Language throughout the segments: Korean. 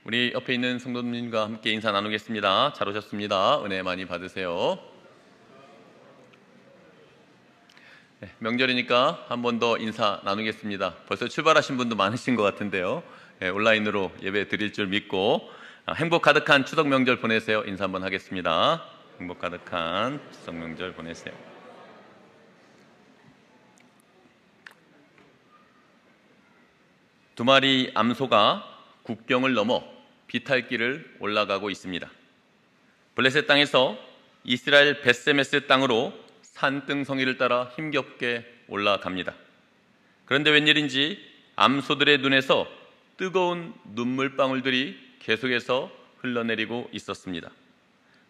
우리 옆에 있는 성도님과 함께 인사 나누겠습니다. 잘 오셨습니다. 은혜 많이 받으세요. 명절이니까 한 번 더 인사 나누겠습니다. 벌써 출발하신 분도 많으신 것 같은데요. 온라인으로 예배 드릴 줄 믿고 행복 가득한 추석 명절 보내세요. 인사 한번 하겠습니다. 행복 가득한 추석 명절 보내세요. 두 마리 암소가 국경을 넘어 비탈길을 올라가고 있습니다. 블레셋 땅에서 이스라엘 벳세메스 땅으로 산등성이를 따라 힘겹게 올라갑니다. 그런데 웬일인지 암소들의 눈에서 뜨거운 눈물방울들이 계속해서 흘러내리고 있었습니다.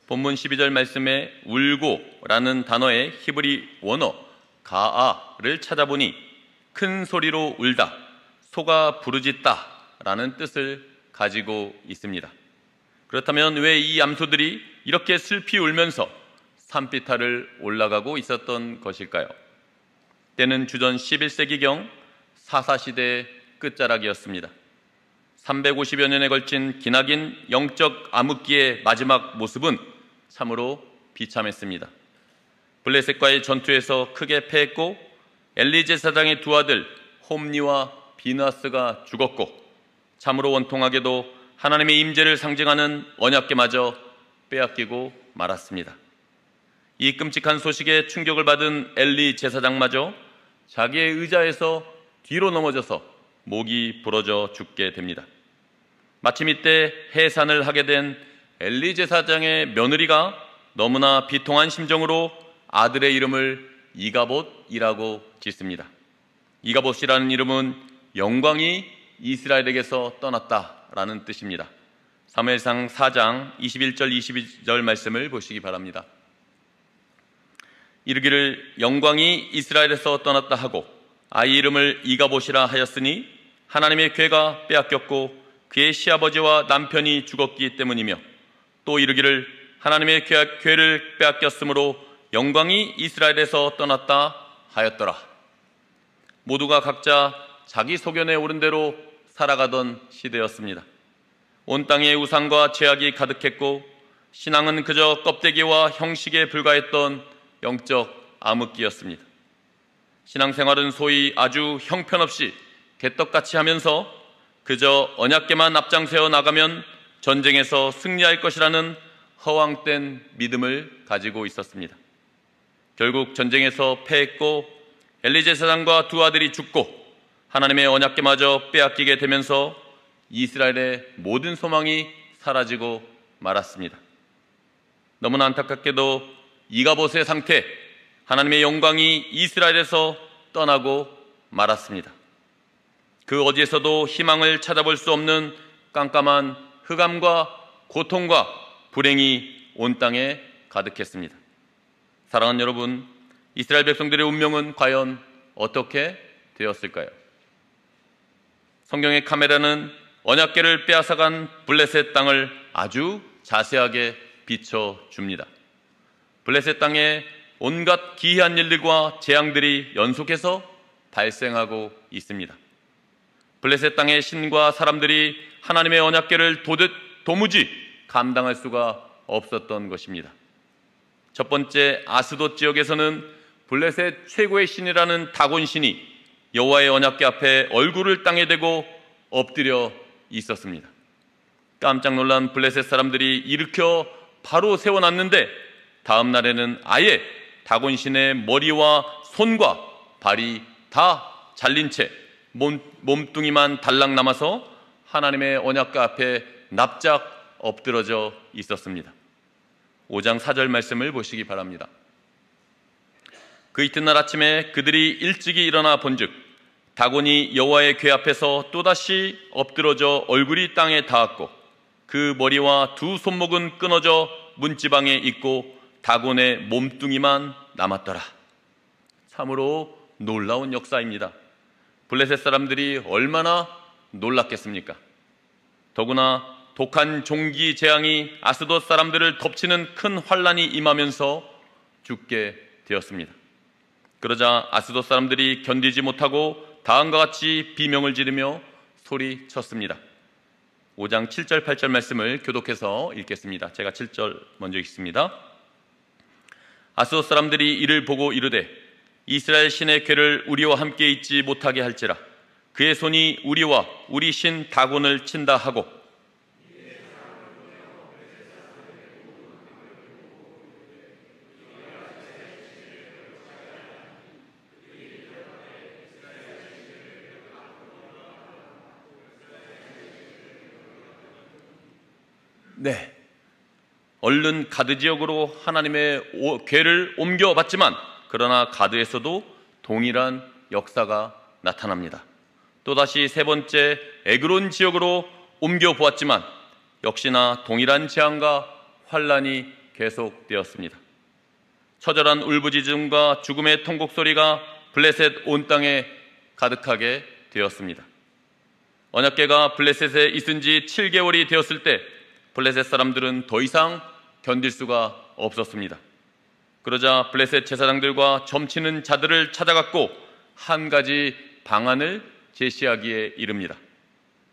본문 12절 말씀에 울고라는 단어의 히브리 원어 가아를 찾아보니 큰 소리로 울다, 소가 부르짖다 라는 뜻을 가지고 있습니다. 그렇다면 왜 이 암소들이 이렇게 슬피 울면서 산비탈을 올라가고 있었던 것일까요? 때는 주전 11세기경 사사시대의 끝자락이었습니다. 350여 년에 걸친 기나긴 영적 암흑기의 마지막 모습은 참으로 비참했습니다. 블레셋과의 전투에서 크게 패했고 엘리 제사장의 두 아들 홈니와 비나스가 죽었고 참으로 원통하게도 하나님의 임재를 상징하는 언약궤마저 빼앗기고 말았습니다. 이 끔찍한 소식에 충격을 받은 엘리 제사장마저 자기의 의자에서 뒤로 넘어져서 목이 부러져 죽게 됩니다. 마침 이때 해산을 하게 된 엘리 제사장의 며느리가 너무나 비통한 심정으로 아들의 이름을 이가봇이라고 짓습니다. 이가봇이라는 이름은 영광이 이스라엘에게서 떠났다라는 뜻입니다. 사무엘상 4장 21절 22절 말씀을 보시기 바랍니다. 이르기를 영광이 이스라엘에서 떠났다 하고 아이 이름을 이가봇이라 하였으니 하나님의 궤가 빼앗겼고 그의 시아버지와 남편이 죽었기 때문이며 또 이르기를 하나님의 궤를 빼앗겼으므로 영광이 이스라엘에서 떠났다 하였더라. 모두가 각자 자기 소견에 오른 대로 살아가던 시대였습니다. 온 땅에 우상과 죄악이 가득했고 신앙은 그저 껍데기와 형식에 불과했던 영적 암흑기였습니다. 신앙생활은 소위 아주 형편없이 개떡같이 하면서 그저 언약궤만 앞장세워 나가면 전쟁에서 승리할 것이라는 허황된 믿음을 가지고 있었습니다. 결국 전쟁에서 패했고 엘리 제사장과 두 아들이 죽고 하나님의 언약궤마저 빼앗기게 되면서 이스라엘의 모든 소망이 사라지고 말았습니다. 너무나 안타깝게도 이가봇의 상태, 하나님의 영광이 이스라엘에서 떠나고 말았습니다. 그 어디에서도 희망을 찾아볼 수 없는 깜깜한 흑암과 고통과 불행이 온 땅에 가득했습니다. 사랑하는 여러분, 이스라엘 백성들의 운명은 과연 어떻게 되었을까요? 성경의 카메라는 언약궤를 빼앗아간 블레셋 땅을 아주 자세하게 비춰줍니다. 블레셋 땅에 온갖 기이한 일들과 재앙들이 연속해서 발생하고 있습니다. 블레셋 땅의 신과 사람들이 하나님의 언약궤를 도무지 감당할 수가 없었던 것입니다. 첫 번째 아스돗 지역에서는 블레셋 최고의 신이라는 다곤 신이 여호와의 언약궤 앞에 얼굴을 땅에 대고 엎드려 있었습니다. 깜짝 놀란 블레셋 사람들이 일으켜 바로 세워놨는데 다음 날에는 아예 다곤 신의 머리와 손과 발이 다 잘린 채 몸뚱이만 달랑 남아서 하나님의 언약궤 앞에 납작 엎드러져 있었습니다. 5장 4절 말씀을 보시기 바랍니다. 그 이튿날 아침에 그들이 일찍이 일어나 본즉 다곤이 여호와의 궤 앞에서 또다시 엎드러져 얼굴이 땅에 닿았고 그 머리와 두 손목은 끊어져 문지방에 있고 다곤의 몸뚱이만 남았더라. 참으로 놀라운 역사입니다. 블레셋 사람들이 얼마나 놀랐겠습니까? 더구나 독한 종기 재앙이 아스돗 사람들을 덮치는 큰 환란이 임하면서 죽게 되었습니다. 그러자 아스돗 사람들이 견디지 못하고 다음과 같이 비명을 지르며 소리쳤습니다. 5장 7절 8절 말씀을 교독해서 읽겠습니다. 제가 7절 먼저 읽습니다. 아스돗 사람들이 이를 보고 이르되 이스라엘 신의 궤를 우리와 함께 있지 못하게 할지라 그의 손이 우리와 우리 신 다곤을 친다 하고 네, 얼른 가드 지역으로 하나님의 궤를 옮겨봤지만 그러나 가드에서도 동일한 역사가 나타납니다. 또다시 세 번째 에그론 지역으로 옮겨보았지만 역시나 동일한 재앙과 환란이 계속되었습니다. 처절한 울부짖음과 죽음의 통곡 소리가 블레셋 온 땅에 가득하게 되었습니다. 언약궤가 블레셋에 있은 지 7개월이 되었을 때 블레셋 사람들은 더 이상 견딜 수가 없었습니다. 그러자 블레셋 제사장들과 점치는 자들을 찾아갔고 한 가지 방안을 제시하기에 이릅니다.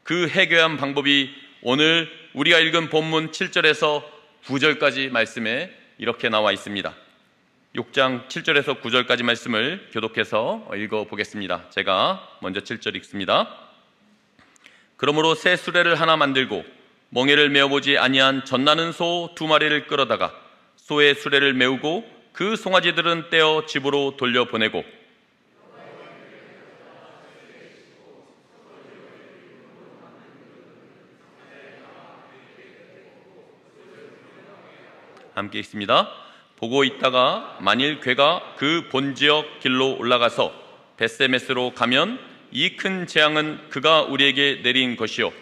그 해결한 방법이 오늘 우리가 읽은 본문 7절에서 9절까지 말씀에 이렇게 나와 있습니다. 6장 7절에서 9절까지 말씀을 교독해서 읽어보겠습니다. 제가 먼저 7절 읽습니다. 그러므로 새 수레를 하나 만들고 멍에를 메어보지 아니한 젖나는 소 2마리를 끌어다가 소의 수레를 메우고 그 송아지들은 떼어 집으로 돌려보내고 함께 있습니다. 보고 있다가 만일 궤가 그 본지역 길로 올라가서 벳세메스로 가면 이 큰 재앙은 그가 우리에게 내린 것이요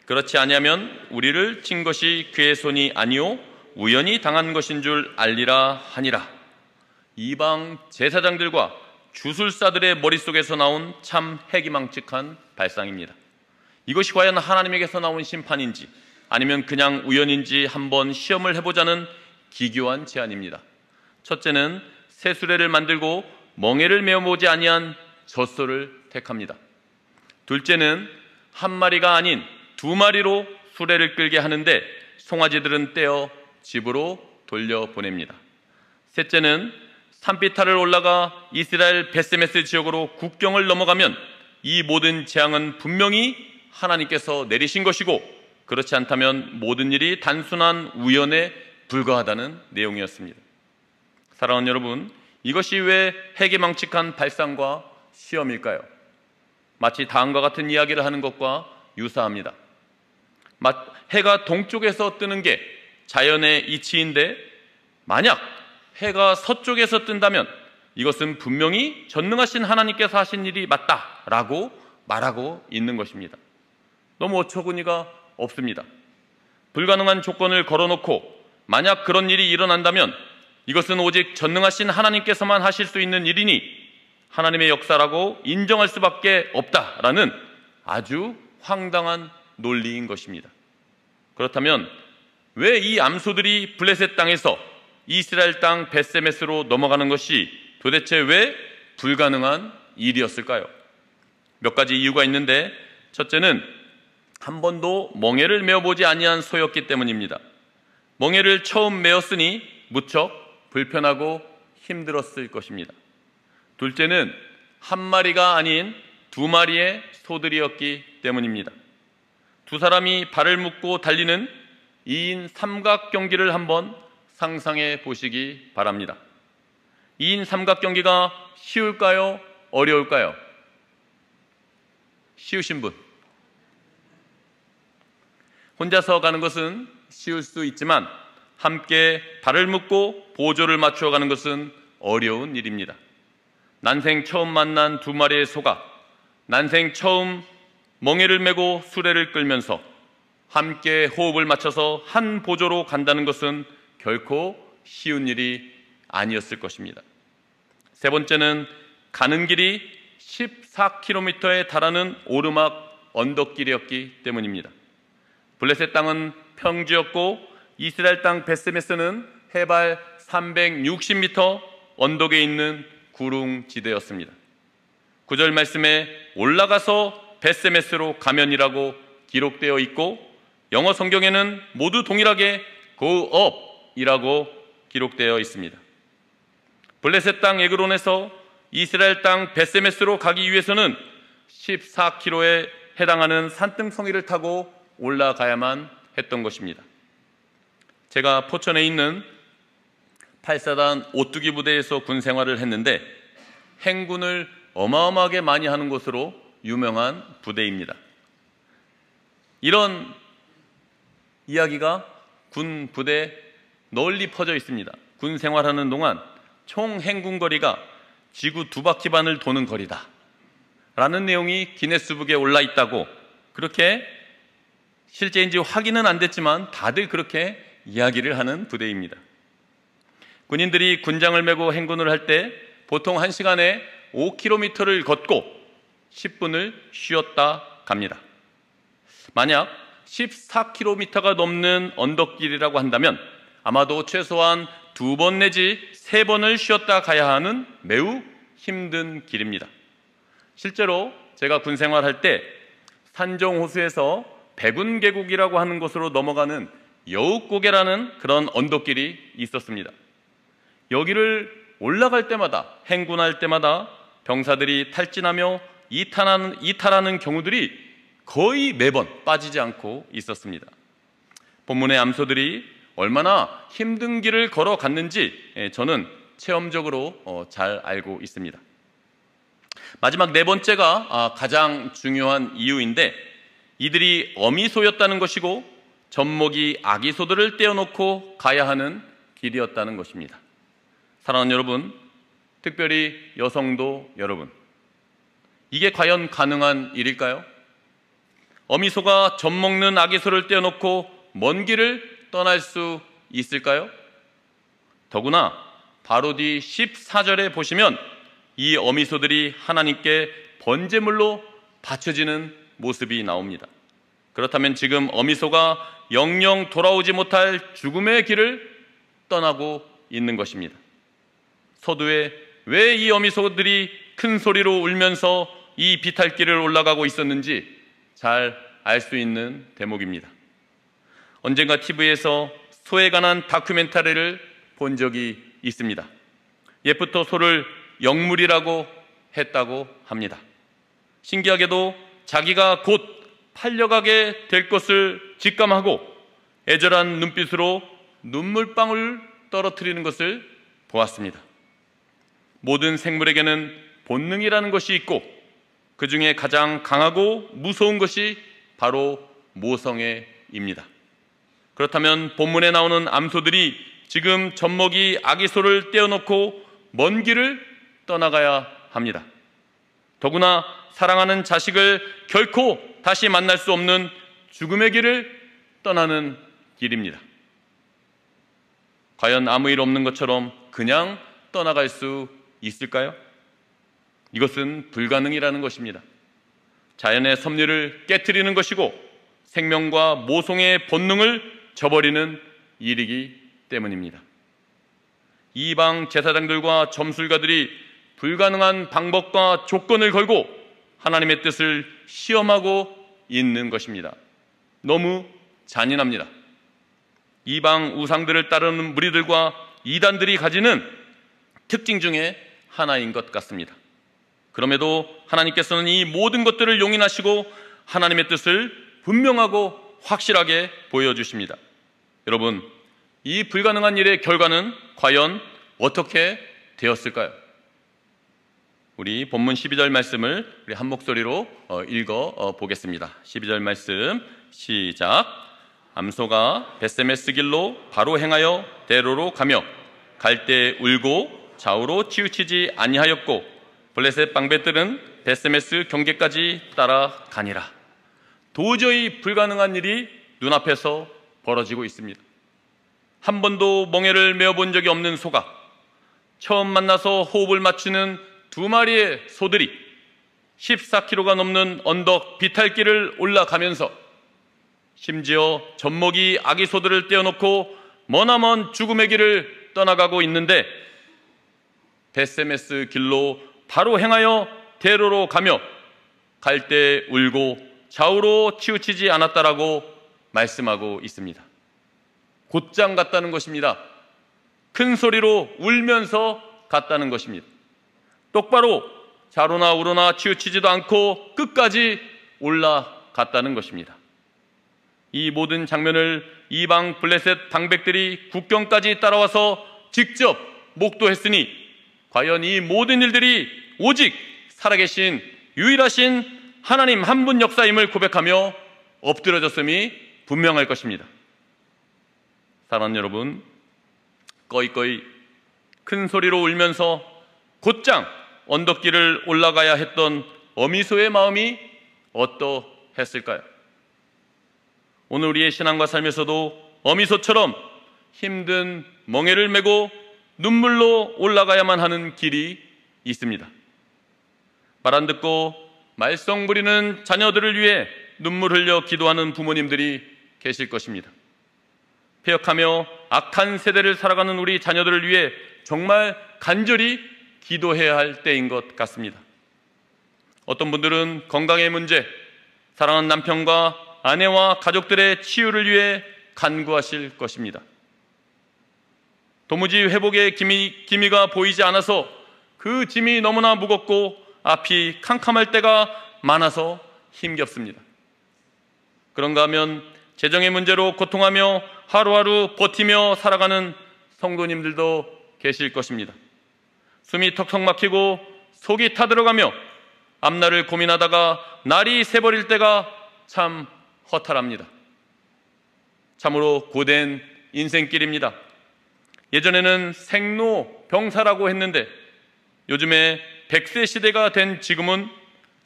그렇지 아니하면 우리를 친 것이 그의 손이 아니요 우연히 당한 것인 줄 알리라 하니라. 이방 제사장들과 주술사들의 머릿속에서 나온 참 해기망측한 발상입니다. 이것이 과연 하나님에게서 나온 심판인지 아니면 그냥 우연인지 한번 시험을 해보자는 기교한 제안입니다. 첫째는 새 수레를 만들고 멍에를 메어보지 아니한 젖소를 택합니다. 둘째는 한 마리가 아닌 2마리로 수레를 끌게 하는데 송아지들은 떼어 집으로 돌려보냅니다. 셋째는 산비탈을 올라가 이스라엘 벳세메스 지역으로 국경을 넘어가면 이 모든 재앙은 분명히 하나님께서 내리신 것이고 그렇지 않다면 모든 일이 단순한 우연에 불과하다는 내용이었습니다. 사랑하는 여러분, 이것이 왜 해계망측한 발상과 시험일까요? 마치 다음과 같은 이야기를 하는 것과 유사합니다. 해가 동쪽에서 뜨는 게 자연의 이치인데 만약 해가 서쪽에서 뜬다면 이것은 분명히 전능하신 하나님께서 하신 일이 맞다라고 말하고 있는 것입니다. 너무 어처구니가 없습니다. 불가능한 조건을 걸어놓고 만약 그런 일이 일어난다면 이것은 오직 전능하신 하나님께서만 하실 수 있는 일이니 하나님의 역사라고 인정할 수밖에 없다라는 아주 황당한 논리인 것입니다. 그렇다면 왜 이 암소들이 블레셋 땅에서 이스라엘 땅 벳세메스로 넘어가는 것이 도대체 왜 불가능한 일이었을까요? 몇 가지 이유가 있는데 첫째는 한 번도 멍에를 메어보지 아니한 소였기 때문입니다. 멍에를 처음 메었으니 무척 불편하고 힘들었을 것입니다. 둘째는 한 마리가 아닌 2마리의 소들이었기 때문입니다. 두 사람이 발을 묶고 달리는 2인 삼각 경기를 한번 상상해 보시기 바랍니다. 2인 삼각 경기가 쉬울까요? 어려울까요? 쉬우신 분? 혼자서 가는 것은 쉬울 수 있지만 함께 발을 묶고 보조를 맞추어 가는 것은 어려운 일입니다. 난생 처음 만난 2마리의 소가 난생 처음 멍에를 메고 수레를 끌면서 함께 호흡을 맞춰서 한 보조로 간다는 것은 결코 쉬운 일이 아니었을 것입니다. 세 번째는 가는 길이 14km에 달하는 오르막 언덕길이었기 때문입니다. 블레셋 땅은 평지였고 이스라엘 땅 벳세메스는 해발 360m 언덕에 있는 구릉지대였습니다. 9절 말씀에 올라가서 벳세메스로 가면이라고 기록되어 있고 영어 성경에는 모두 동일하게 go up이라고 기록되어 있습니다. 블레셋 땅 에그론에서 이스라엘 땅 베세메스로 가기 위해서는 14km에 해당하는 산등성이를 타고 올라가야만 했던 것입니다. 제가 포천에 있는 8사단 오뚜기 부대에서 군 생활을 했는데 행군을 어마어마하게 많이 하는 곳으로 유명한 부대입니다. 이런 이야기가 군 부대에 널리 퍼져 있습니다. 군 생활하는 동안 총 행군거리가 지구 2바퀴 반을 도는 거리다 라는 내용이 기네스북에 올라 있다고, 그렇게 실제인지 확인은 안 됐지만 다들 그렇게 이야기를 하는 부대입니다. 군인들이 군장을 메고 행군을 할 때 보통 1시간에 5km를 걷고 10분을 쉬었다 갑니다. 만약 14km가 넘는 언덕길이라고 한다면 아마도 최소한 2번 내지 3번을 쉬었다 가야 하는 매우 힘든 길입니다. 실제로 제가 군 생활할 때 산정호수에서 백운계곡이라고 하는 곳으로 넘어가는 여우고개라는 그런 언덕길이 있었습니다. 여기를 올라갈 때마다, 행군할 때마다 병사들이 탈진하며 이탈하는 경우들이 거의 매번 빠지지 않고 있었습니다. 본문의 암소들이 얼마나 힘든 길을 걸어갔는지 저는 체험적으로 잘 알고 있습니다. 마지막 4번째가 가장 중요한 이유인데, 이들이 어미소였다는 것이고 젖먹이 아기소들을 떼어놓고 가야 하는 길이었다는 것입니다. 사랑하는 여러분, 특별히 여성도 여러분, 이게 과연 가능한 일일까요? 어미소가 젖먹는 아기소를 떼어놓고 먼 길을 떠날 수 있을까요? 더구나 바로 뒤 14절에 보시면 이 어미소들이 하나님께 번제물로 바쳐지는 모습이 나옵니다. 그렇다면 지금 어미소가 영영 돌아오지 못할 죽음의 길을 떠나고 있는 것입니다. 서두에 왜 이 어미소들이 큰 소리로 울면서 이 비탈길을 올라가고 있었는지 잘 알 수 있는 대목입니다. 언젠가 TV에서 소에 관한 다큐멘터리를 본 적이 있습니다. 옛부터 소를 영물이라고 했다고 합니다. 신기하게도 자기가 곧 팔려가게 될 것을 직감하고 애절한 눈빛으로 눈물방울 떨어뜨리는 것을 보았습니다. 모든 생물에게는 본능이라는 것이 있고 그 중에 가장 강하고 무서운 것이 바로 모성애입니다. 그렇다면 본문에 나오는 암소들이 지금 젖먹이 아기소를 떼어놓고 먼 길을 떠나가야 합니다. 더구나 사랑하는 자식을 결코 다시 만날 수 없는 죽음의 길을 떠나는 길입니다. 과연 아무 일 없는 것처럼 그냥 떠나갈 수 있을까요? 이것은 불가능이라는 것입니다. 자연의 섭리를 깨트리는 것이고 생명과 모성의 본능을 저버리는 일이기 때문입니다. 이방 제사장들과 점술가들이 불가능한 방법과 조건을 걸고 하나님의 뜻을 시험하고 있는 것입니다. 너무 잔인합니다. 이방 우상들을 따르는 무리들과 이단들이 가지는 특징 중에 하나인 것 같습니다. 그럼에도 하나님께서는 이 모든 것들을 용인하시고 하나님의 뜻을 분명하고 확실하게 보여주십니다. 여러분, 이 불가능한 일의 결과는 과연 어떻게 되었을까요? 우리 본문 12절 말씀을 우리 한 목소리로 읽어 보겠습니다. 12절 말씀 시작. 암소가 베세메스 길로 바로 행하여 대로로 가며 갈 때 울고 좌우로 치우치지 아니하였고 블레셋 방배들은 베세메스 경계까지 따라가니라. 도저히 불가능한 일이 눈앞에서 벌어지고 있습니다. 한 번도 멍에를 메어본 적이 없는 소가 처음 만나서 호흡을 맞추는 2마리의 소들이 14km가 넘는 언덕 비탈길을 올라가면서 심지어 젖먹이 아기 소들을 떼어놓고 머나먼 죽음의 길을 떠나가고 있는데 베세메스 길로 바로 행하여 대로로 가며 갈 때 울고 좌우로 치우치지 않았다라고 말씀하고 있습니다. 곧장 갔다는 것입니다. 큰 소리로 울면서 갔다는 것입니다. 똑바로 좌로나 우로나 치우치지도 않고 끝까지 올라갔다는 것입니다. 이 모든 장면을 이방 블레셋 방백들이 국경까지 따라와서 직접 목도했으니 과연 이 모든 일들이 오직 살아계신 유일하신 하나님 한 분 역사임을 고백하며 엎드려졌음이 분명할 것입니다. 사랑하는 여러분, 꺼이꺼이 큰 소리로 울면서 곧장 언덕길을 올라가야 했던 어미소의 마음이 어떠했을까요? 오늘 우리의 신앙과 삶에서도 어미소처럼 힘든 멍에를 메고 눈물로 올라가야만 하는 길이 있습니다. 말 안 듣고 말썽 부리는 자녀들을 위해 눈물 흘려 기도하는 부모님들이 계실 것입니다. 폐역하며 악한 세대를 살아가는 우리 자녀들을 위해 정말 간절히 기도해야 할 때인 것 같습니다. 어떤 분들은 건강의 문제, 사랑하는 남편과 아내와 가족들의 치유를 위해 간구하실 것입니다. 도무지 회복의 기미가 보이지 않아서 그 짐이 너무나 무겁고 앞이 캄캄할 때가 많아서 힘겹습니다. 그런가 하면 재정의 문제로 고통하며 하루하루 버티며 살아가는 성도님들도 계실 것입니다. 숨이 턱턱 막히고 속이 타들어가며 앞날을 고민하다가 날이 새버릴 때가 참 허탈합니다. 참으로 고된 인생길입니다. 예전에는 생로병사라고 했는데 요즘에 100세 시대가 된 지금은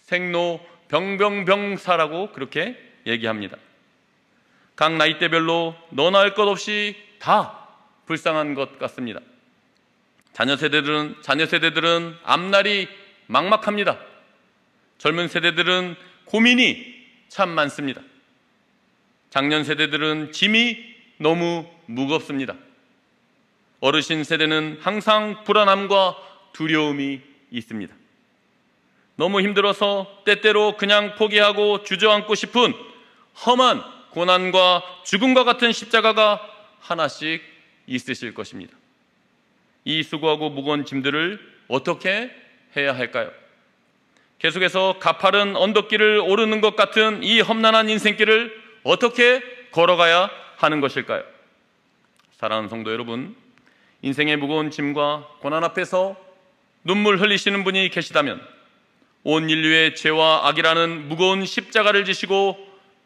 생로병병병사라고 그렇게 얘기합니다. 각 나이대별로 너나 할 것 없이 다 불쌍한 것 같습니다. 자녀 세대들은 앞날이 막막합니다. 젊은 세대들은 고민이 참 많습니다. 장년 세대들은 짐이 너무 무겁습니다. 어르신 세대는 항상 불안함과 두려움이 있습니다. 너무 힘들어서 때때로 그냥 포기하고 주저앉고 싶은 험한 고난과 죽음과 같은 십자가가 하나씩 있으실 것입니다. 이 수고하고 무거운 짐들을 어떻게 해야 할까요? 계속해서 가파른 언덕길을 오르는 것 같은 이 험난한 인생길을 어떻게 걸어가야 하는 것일까요? 사랑하는 성도 여러분, 인생의 무거운 짐과 고난 앞에서 눈물 흘리시는 분이 계시다면 온 인류의 죄와 악이라는 무거운 십자가를 지시고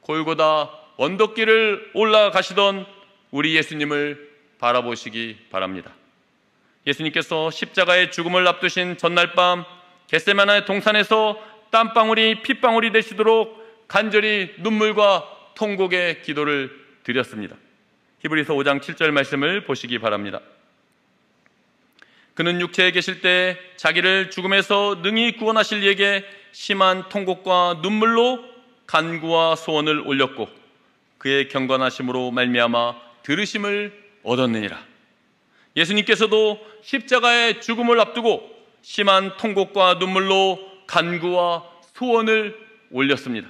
골고다 언덕길을 올라가시던 우리 예수님을 바라보시기 바랍니다. 예수님께서 십자가의 죽음을 앞두신 전날 밤 겟세마네 동산에서 땀방울이 핏방울이 되시도록 간절히 눈물과 통곡의 기도를 드렸습니다. 히브리서 5장 7절 말씀을 보시기 바랍니다. 그는 육체에 계실 때 자기를 죽음에서 능히 구원하실 이에게 심한 통곡과 눈물로 간구와 소원을 올렸고 그의 경건하심으로 말미암아 들으심을 얻었느니라. 예수님께서도 십자가의 죽음을 앞두고 심한 통곡과 눈물로 간구와 소원을 올렸습니다.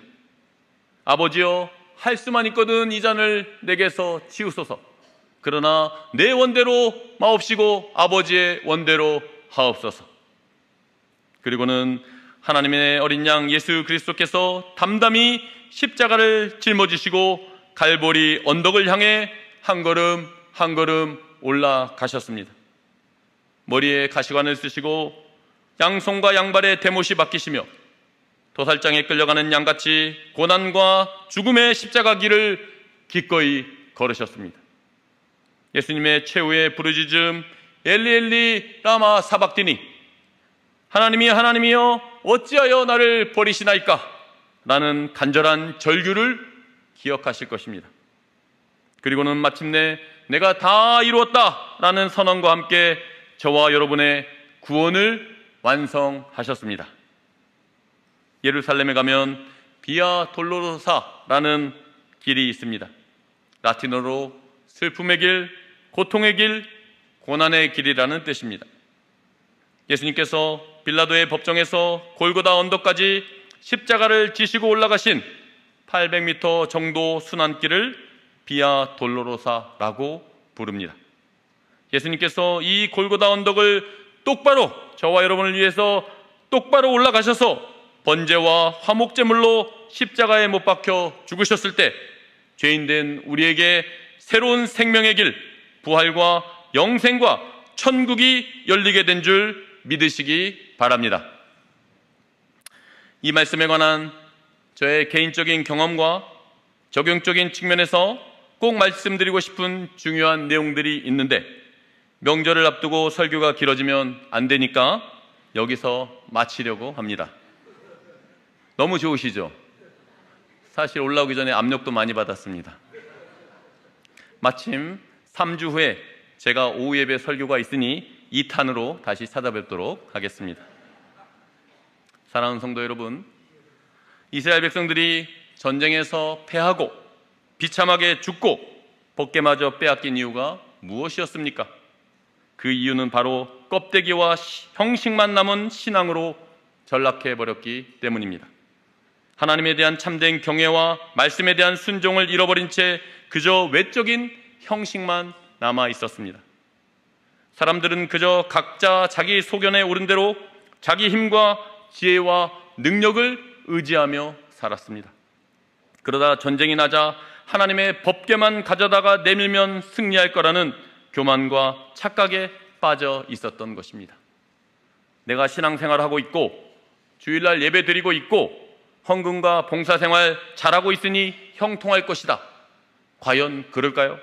아버지여, 할 수만 있거든 이 잔을 내게서 치우소서. 그러나 내 원대로 마옵시고 아버지의 원대로 하옵소서. 그리고는 하나님의 어린 양 예수 그리스도께서 담담히 십자가를 짊어지시고 갈보리 언덕을 향해 한 걸음 한 걸음 올라가셨습니다. 머리에 가시관을 쓰시고 양손과 양발에 대못이 박히시며 도살장에 끌려가는 양같이 고난과 죽음의 십자가 길을 기꺼이 걸으셨습니다. 예수님의 최후의 부르짖음 엘리 엘리 라마 사박디니, 하나님이 하나님이여 어찌하여 나를 버리시나이까 라는 간절한 절규를 기억하실 것입니다. 그리고는 마침내 내가 다 이루었다 라는 선언과 함께 저와 여러분의 구원을 완성하셨습니다. 예루살렘에 가면 비아 돌로로사라는 길이 있습니다. 라틴어로 슬픔의 길, 고통의 길, 고난의 길이라는 뜻입니다. 예수님께서 빌라도의 법정에서 골고다 언덕까지 십자가를 지시고 올라가신 800m 정도 순환길을 비아 돌로로사라고 부릅니다. 예수님께서 이 골고다 언덕을 똑바로 저와 여러분을 위해서 똑바로 올라가셔서 번제와 화목제물로 십자가에 못 박혀 죽으셨을 때 죄인된 우리에게 새로운 생명의 길, 부활과 영생과 천국이 열리게 된 줄 믿으시기 바랍니다. 이 말씀에 관한 저의 개인적인 경험과 적용적인 측면에서 꼭 말씀드리고 싶은 중요한 내용들이 있는데 명절을 앞두고 설교가 길어지면 안 되니까 여기서 마치려고 합니다. 너무 좋으시죠? 사실 올라오기 전에 압력도 많이 받았습니다. 마침 3주 후에 제가 오후 예배 설교가 있으니 2탄으로 다시 찾아뵙도록 하겠습니다. 사랑하는 성도 여러분, 이스라엘 백성들이 전쟁에서 패하고 비참하게 죽고 벗개마저 빼앗긴 이유가 무엇이었습니까? 그 이유는 바로 껍데기와 형식만 남은 신앙으로 전락해버렸기 때문입니다. 하나님에 대한 참된 경외와 말씀에 대한 순종을 잃어버린 채 그저 외적인 형식만 남아 있었습니다. 사람들은 그저 각자 자기 소견에 오른 대로 자기 힘과 지혜와 능력을 의지하며 살았습니다. 그러다 전쟁이 나자 하나님의 법궤만 가져다가 내밀면 승리할 거라는 교만과 착각에 빠져 있었던 것입니다. 내가 신앙생활을 하고 있고 주일날 예배 드리고 있고 헌금과 봉사생활 잘하고 있으니 형통할 것이다. 과연 그럴까요?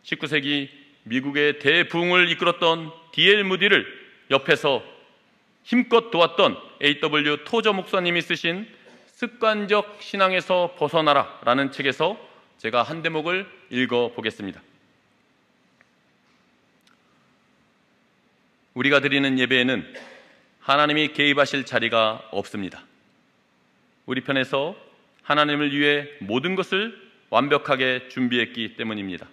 19세기 미국의 대부흥을 이끌었던 D.L. 무디를 옆에서 힘껏 도왔던 A.W. 토저 목사님이 쓰신 습관적 신앙에서 벗어나라 라는 책에서 제가 한 대목을 읽어보겠습니다. 우리가 드리는 예배에는 하나님이 개입하실 자리가 없습니다. 우리 편에서 하나님을 위해 모든 것을 완벽하게 준비했기 때문입니다.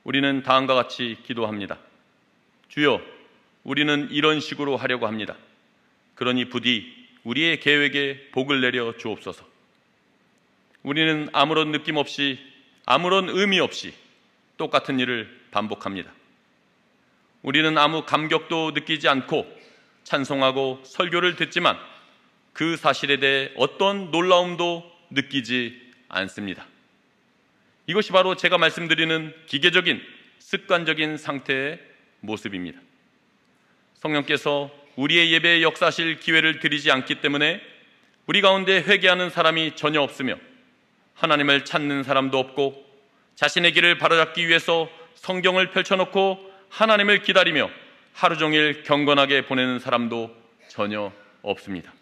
우리는 다음과 같이 기도합니다. 주여, 우리는 이런 식으로 하려고 합니다. 그러니 부디 우리의 계획에 복을 내려 주옵소서. 우리는 아무런 느낌 없이, 아무런 의미 없이 똑같은 일을 반복합니다. 우리는 아무 감격도 느끼지 않고 찬송하고 설교를 듣지만 그 사실에 대해 어떤 놀라움도 느끼지 않습니다. 이것이 바로 제가 말씀드리는 기계적인 습관적인 상태의 모습입니다. 성령께서 우리의 예배에 역사하실 기회를 드리지 않기 때문에 우리 가운데 회개하는 사람이 전혀 없으며 하나님을 찾는 사람도 없고 자신의 길을 바로잡기 위해서 성경을 펼쳐놓고 하나님을 기다리며 하루 종일 경건하게 보내는 사람도 전혀 없습니다.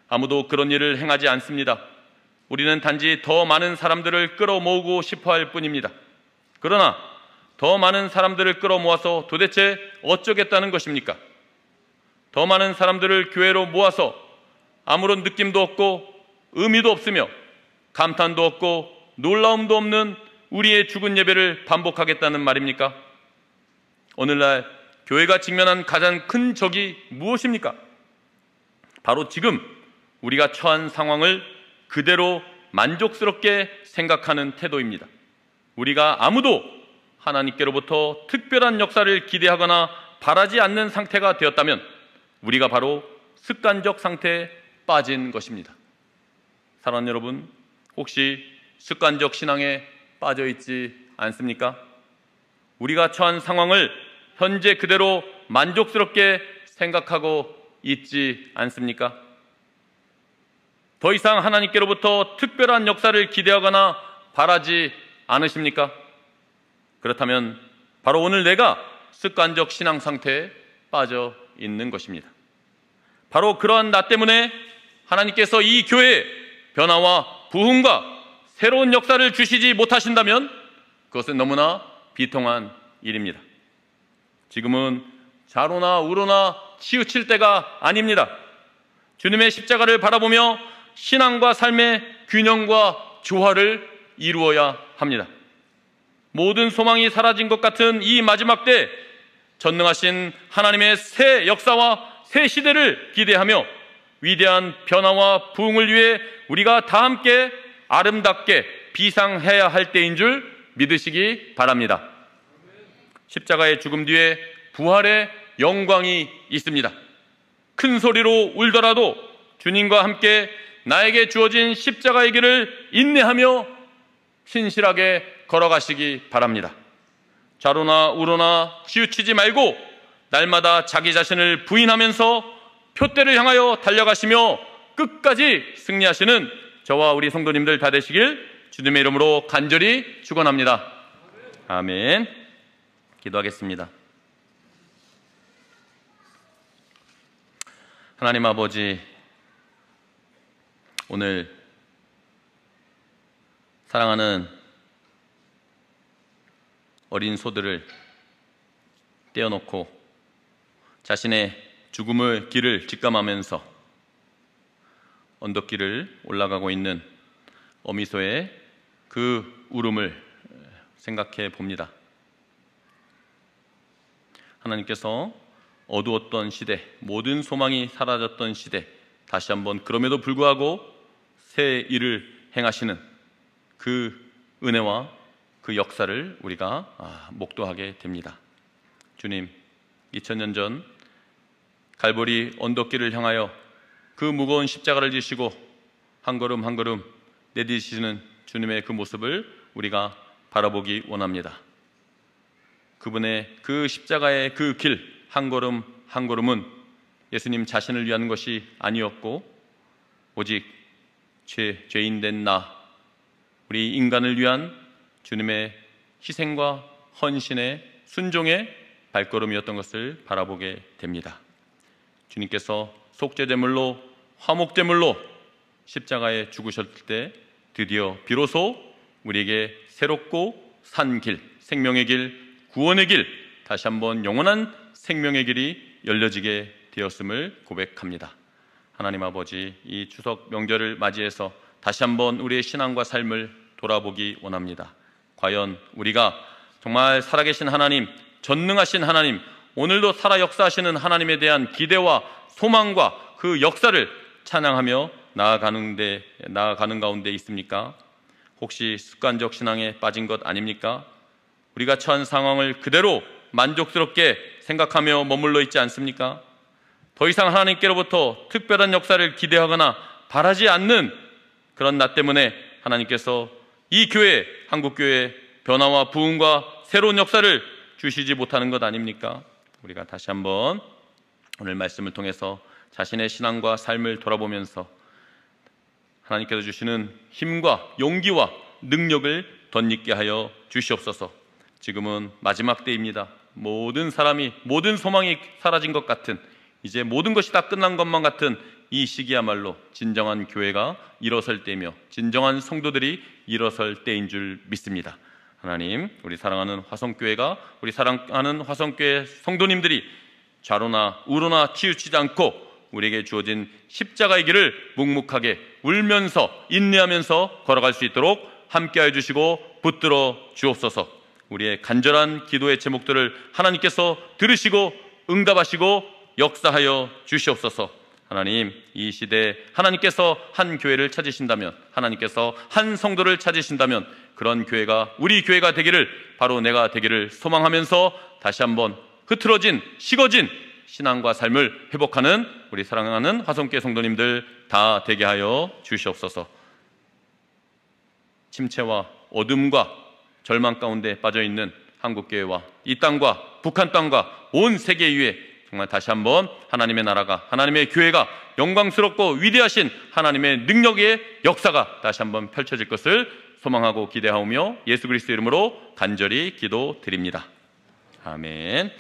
아무도 그런 일을 행하지 않습니다. 우리는 단지 더 많은 사람들을 끌어모으고 싶어 할 뿐입니다. 그러나 더 많은 사람들을 끌어모아서 도대체 어쩌겠다는 것입니까? 더 많은 사람들을 교회로 모아서 아무런 느낌도 없고 의미도 없으며 감탄도 없고 놀라움도 없는 우리의 죽은 예배를 반복하겠다는 말입니까? 오늘날 교회가 직면한 가장 큰 적이 무엇입니까? 바로 지금 우리가 처한 상황을 그대로 만족스럽게 생각하는 태도입니다. 우리가 아무도 하나님께로부터 특별한 역사를 기대하거나 바라지 않는 상태가 되었다면 우리가 바로 습관적 상태에 빠진 것입니다. 사랑하는 여러분, 혹시 습관적 신앙에 빠져 있지 않습니까? 우리가 처한 상황을 현재 그대로 만족스럽게 생각하고 있지 않습니까? 더 이상 하나님께로부터 특별한 역사를 기대하거나 바라지 않으십니까? 그렇다면 바로 오늘 내가 습관적 신앙 상태에 빠져 있는 것입니다. 바로 그러한 나 때문에 하나님께서 이 교회에 변화와 부흥과 새로운 역사를 주시지 못하신다면 그것은 너무나 비통한 일입니다. 지금은 좌로나 우로나 치우칠 때가 아닙니다. 주님의 십자가를 바라보며 신앙과 삶의 균형과 조화를 이루어야 합니다. 모든 소망이 사라진 것 같은 이 마지막 때 전능하신 하나님의 새 역사와 새 시대를 기대하며 위대한 변화와 부흥을 위해 우리가 다 함께 아름답게 비상해야 할 때인 줄 믿으시기 바랍니다. 십자가의 죽음 뒤에 부활의 영광이 있습니다. 큰 소리로 울더라도 주님과 함께 나에게 주어진 십자가의 길을 인내하며 신실하게 걸어가시기 바랍니다. 좌로나 우로나 치우치지 말고 날마다 자기 자신을 부인하면서 표대를 향하여 달려가시며 끝까지 승리하시는 저와 우리 성도님들 다 되시길 주님의 이름으로 간절히 축원합니다. 아멘. 기도하겠습니다. 하나님 아버지, 오늘 사랑하는 어린 소들을 떼어놓고 자신의 죽음의 길을 직감하면서 언덕길을 올라가고 있는 어미소의 그 울음을 생각해 봅니다. 하나님께서 어두웠던 시대, 모든 소망이 사라졌던 시대, 다시 한번 그럼에도 불구하고 새 일을 행하시는 그 은혜와 그 역사를 우리가 목도하게 됩니다. 주님, 2000년 전 갈보리 언덕길을 향하여 그 무거운 십자가를 지시고 한 걸음 한 걸음 내디디시는 주님의 그 모습을 우리가 바라보기 원합니다. 그분의 그 십자가의 그 길 한 걸음 한 걸음은 예수님 자신을 위한 것이 아니었고 오직 죄인된 나, 우리 인간을 위한 주님의 희생과 헌신의 순종의 발걸음이었던 것을 바라보게 됩니다. 주님께서 속죄제물로 화목제물로 십자가에 죽으셨을 때 드디어 비로소 우리에게 새롭고 산 길, 생명의 길, 구원의 길, 다시 한번 영원한 생명의 길이 열려지게 되었음을 고백합니다. 하나님 아버지, 이 추석 명절을 맞이해서 다시 한번 우리의 신앙과 삶을 돌아보기 원합니다. 과연 우리가 정말 살아계신 하나님, 전능하신 하나님, 오늘도 살아 역사하시는 하나님에 대한 기대와 소망과 그 역사를 찬양하며 나아가는 가운데 있습니까? 혹시 습관적 신앙에 빠진 것 아닙니까? 우리가 처한 상황을 그대로 만족스럽게 생각하며 머물러 있지 않습니까? 더 이상 하나님께로부터 특별한 역사를 기대하거나 바라지 않는 그런 나 때문에 하나님께서 이 교회, 한국교회에 변화와 부흥과 새로운 역사를 주시지 못하는 것 아닙니까? 우리가 다시 한번 오늘 말씀을 통해서 자신의 신앙과 삶을 돌아보면서 하나님께서 주시는 힘과 용기와 능력을 덧입게 하여 주시옵소서. 지금은 마지막 때입니다. 모든 사람이, 모든 소망이 사라진 것 같은, 이제 모든 것이 다 끝난 것만 같은 이 시기야말로 진정한 교회가 일어설 때이며 진정한 성도들이 일어설 때인 줄 믿습니다. 하나님, 우리 사랑하는 화성교회가, 우리 사랑하는 화성교회 성도님들이 좌로나 우로나 치우치지 않고 우리에게 주어진 십자가의 길을 묵묵하게 울면서 인내하면서 걸어갈 수 있도록 함께하여 주시고 붙들어 주옵소서. 우리의 간절한 기도의 제목들을 하나님께서 들으시고 응답하시고 역사하여 주시옵소서. 하나님, 이 시대에 하나님께서 한 교회를 찾으신다면, 하나님께서 한 성도를 찾으신다면 그런 교회가 우리 교회가 되기를, 바로 내가 되기를 소망하면서 다시 한번 흐트러진, 식어진 신앙과 삶을 회복하는 우리 사랑하는 화성교회 성도님들 다 되게 하여 주시옵소서. 침체와 어둠과 절망 가운데 빠져있는 한국교회와 이 땅과 북한 땅과 온 세계 위에 정말 다시 한번 하나님의 나라가, 하나님의 교회가 영광스럽고 위대하신 하나님의 능력의 역사가 다시 한번 펼쳐질 것을 소망하고 기대하오며 예수 그리스도 이름으로 간절히 기도드립니다. 아멘.